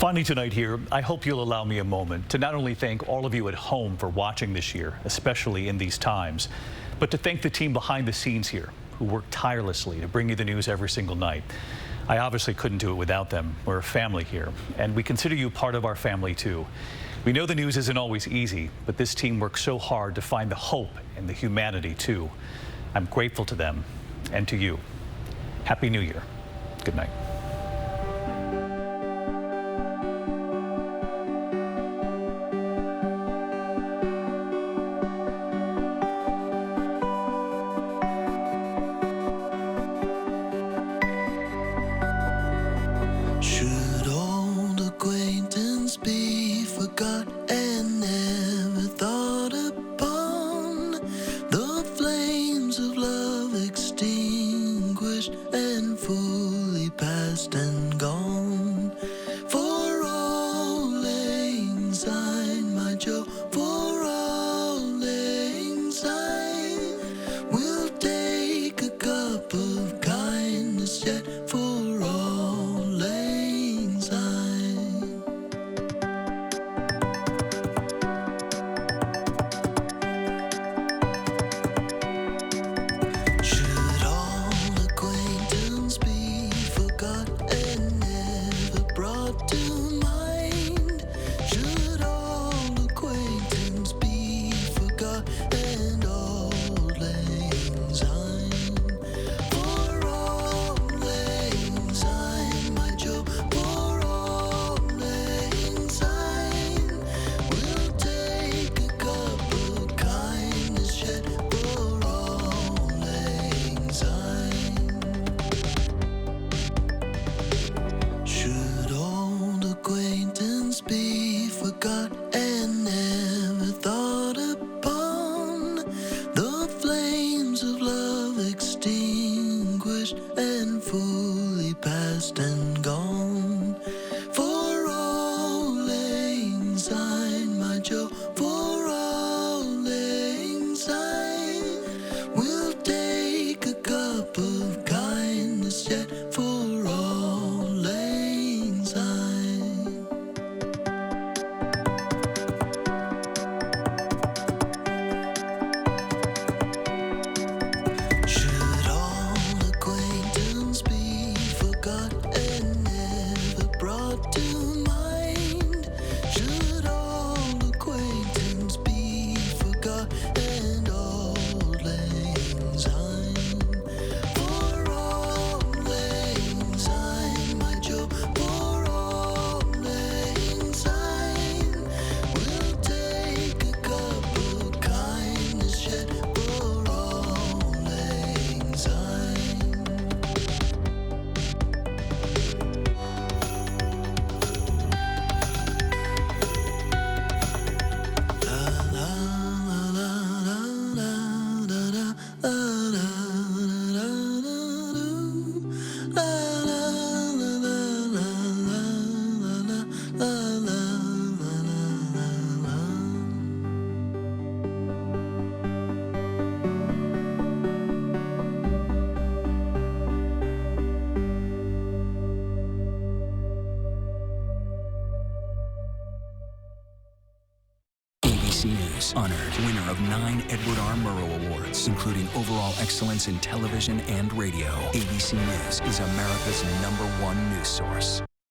Finally tonight here, I hope you'll allow me a moment to not only thank all of you at home for watching this year, especially in these times, but to thank the team behind the scenes here who work tirelessly to bring you the news every single night. I obviously couldn't do it without them. We're a family here, and we consider you part of our family too. We know the news isn't always easy, but this team works so hard to find the hope and the humanity too. I'm grateful to them and to you. Happy New Year. Good night. Should old acquaintance be forgot and never thought upon? The flames of love extinguished and fully past and gone. For all lang syne, my Joe, for all lang syne, we'll take a cup of kindness yet for all lang syne. Should all acquaintance be forgot and never brought to mind? Should all acquaintance be forgot and auld lang syne? For all lang syne, my Joe, for all lang syne, we'll take a cup of kindness yet for all lang syne. Should old acquaintance be forgot and never thought upon? The flames of love extinguished and fully past and gone. For all lang syne, my Joe, for all lang syne, we'll take a cup of kindness yet for all lang syne. Should all acquaintance be forgot and never brought to mind? Should all acquaintance be forgot and auld lang syne? For all lang syne, my Joe, for all lang syne, we'll take a cup of kindness yet for all lang syne. ABC News honored winner of 9 Edward R. Murrow Awards, including Overall Excellence in Television and Radio. ABC News is America's #1 news source.